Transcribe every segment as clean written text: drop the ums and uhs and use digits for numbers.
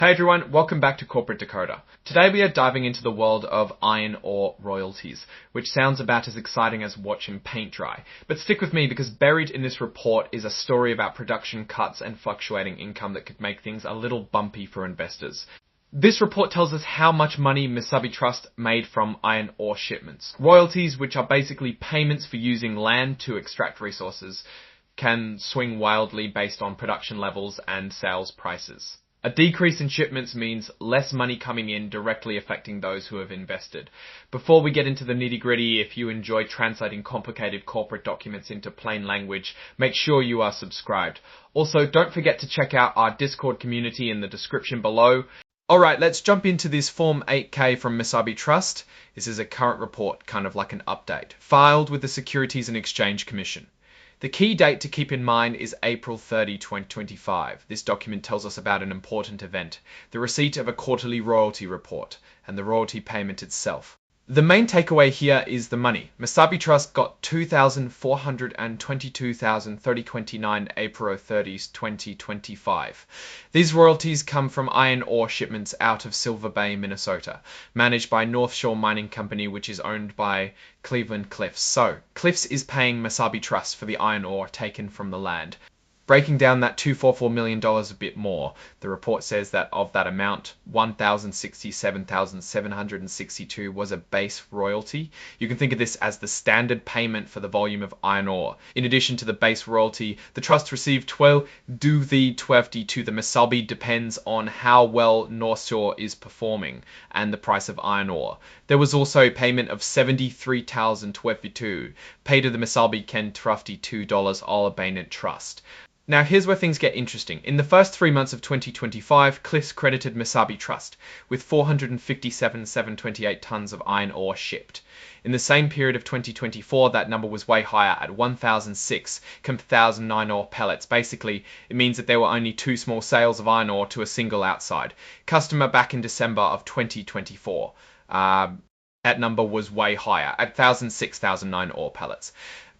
Hey everyone, welcome back to Corporate Decoder. Today we are diving into the world of iron ore royalties, which sounds about as exciting as watching paint dry. But stick with me because buried in this report is a story about production cuts and fluctuating income that could make things a little bumpy for investors. This report tells us how much money Mesabi Trust made from iron ore shipments. Royalties, which are basically payments for using land to extract resources, can swing wildly based on production levels and sales prices. A decrease in shipments means less money coming in, directly affecting those who have invested. Before we get into the nitty-gritty, if you enjoy translating complicated corporate documents into plain language, make sure you are subscribed. Also, don't forget to check out our Discord community in the description below. Alright, let's jump into this Form 8K from Mesabi Trust. This is a current report, kind of like an update, filed with the Securities and Exchange Commission. The key date to keep in mind is April 30, 2025. This document tells us about an important event, the receipt of a quarterly royalty report, and the royalty payment itself. The main takeaway here is the money. Mesabi Trust got $2,422,3029 April 30, 2025. These royalties come from iron ore shipments out of Silver Bay, Minnesota, managed by North Shore Mining Company, which is owned by Cleveland-Cliffs. So, Cliffs is paying Mesabi Trust for the iron ore taken from the land. Breaking down that $244 million a bit more, the report says that of that amount, $1,067,762 was a base royalty. You can think of this as the standard payment for the volume of iron ore. In addition to the base royalty, the trust received 12 to the Mesabi depends on how well North Shore is performing and the price of iron ore. There was also payment of $73,022 paid to the Mesabi Ken $2 all Bainant Trust. Now here's where things get interesting. In the first 3 months of 2025, Cliffs credited Mesabi Trust with 457,728 tons of iron ore shipped. In the same period of 2024, that number was way higher at 1,006 compared to 1,009 ore pellets. Basically, it means that there were only 2 small sales of iron ore to a single outside customer back in December of 2024. That number was way higher at 1,006, 1,009 ore pellets.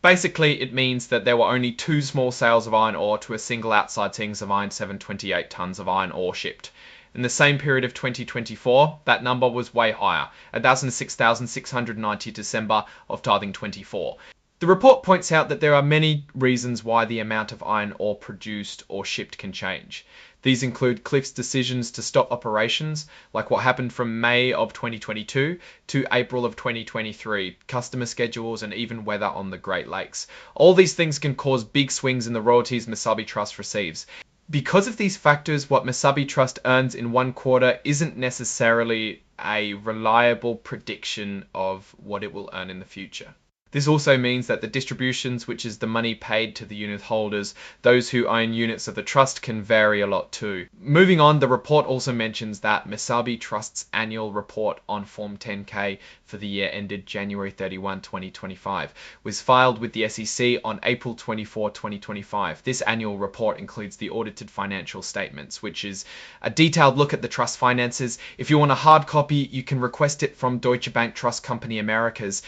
Basically, it means that there were only 2 small sales of iron ore to a single outside sings of iron 728 tons of iron ore shipped. In the same period of 2024, that number was way higher, 1,006,690 December of 2024. The report points out that there are many reasons why the amount of iron ore produced or shipped can change. These include Cliffs' decisions to stop operations, like what happened from May of 2022 to April of 2023, customer schedules, and even weather on the Great Lakes. All these things can cause big swings in the royalties Mesabi Trust receives. Because of these factors, what Mesabi Trust earns in one quarter isn't necessarily a reliable prediction of what it will earn in the future. This also means that the distributions, which is the money paid to the unit holders, those who own units of the trust, can vary a lot too. Moving on, the report also mentions that Mesabi Trust's annual report on Form 10K for the year ended January 31, 2025 was filed with the SEC on April 24, 2025. This annual report includes the audited financial statements, which is a detailed look at the trust finances. If you want a hard copy, you can request it from Deutsche Bank Trust Company Americas.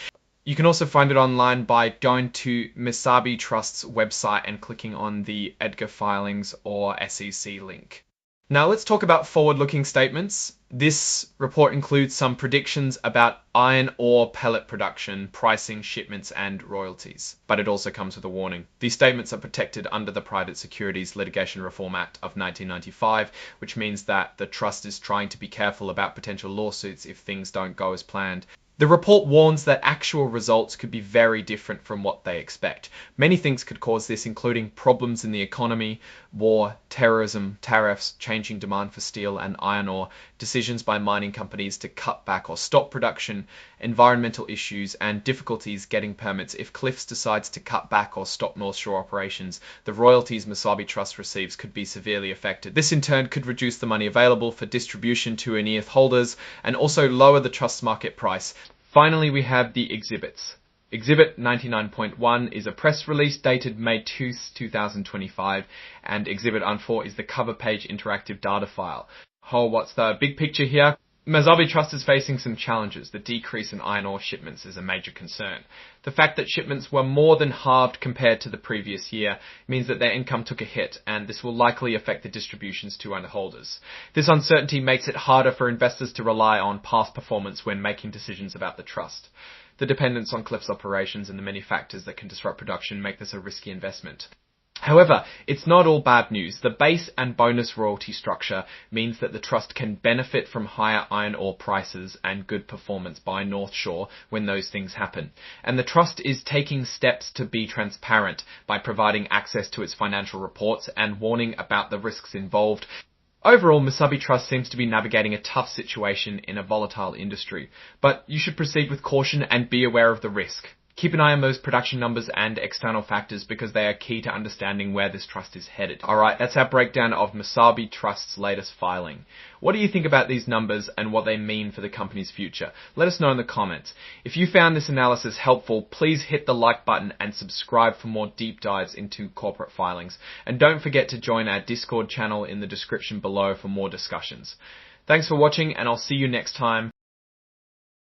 You can also find it online by going to Mesabi Trust's website and clicking on the EDGAR filings or SEC link. Now let's talk about forward-looking statements. This report includes some predictions about iron ore pellet production, pricing, shipments, and royalties. But it also comes with a warning. These statements are protected under the Private Securities Litigation Reform Act of 1995, which means that the trust is trying to be careful about potential lawsuits if things don't go as planned. The report warns that actual results could be very different from what they expect. Many things could cause this, including problems in the economy, war, terrorism, tariffs, changing demand for steel and iron ore, decisions by mining companies to cut back or stop production, environmental issues, and difficulties getting permits. If Cliffs decides to cut back or stop North Shore operations, the royalties Mesabi Trust receives could be severely affected. This in turn could reduce the money available for distribution to ENEAF holders and also lower the trust's market price. Finally, we have the exhibits. Exhibit 99.1 is a press release dated May 2, 2025, and Exhibit 4 is the cover page interactive data file. Oh, what's the big picture here? Mesabi Trust is facing some challenges. The decrease in iron ore shipments is a major concern. The fact that shipments were more than halved compared to the previous year means that their income took a hit, and this will likely affect the distributions to owner-holders. This uncertainty makes it harder for investors to rely on past performance when making decisions about the trust. The dependence on Cliff's operations and the many factors that can disrupt production make this a risky investment. However, it's not all bad news. The base and bonus royalty structure means that the trust can benefit from higher iron ore prices and good performance by North Shore when those things happen. And the trust is taking steps to be transparent by providing access to its financial reports and warning about the risks involved. Overall, Mesabi Trust seems to be navigating a tough situation in a volatile industry, but you should proceed with caution and be aware of the risk. Keep an eye on those production numbers and external factors because they are key to understanding where this trust is headed. Alright, that's our breakdown of Mesabi Trust's latest filing. What do you think about these numbers and what they mean for the company's future? Let us know in the comments. If you found this analysis helpful, please hit the like button and subscribe for more deep dives into corporate filings. And don't forget to join our Discord channel in the description below for more discussions. Thanks for watching, and I'll see you next time.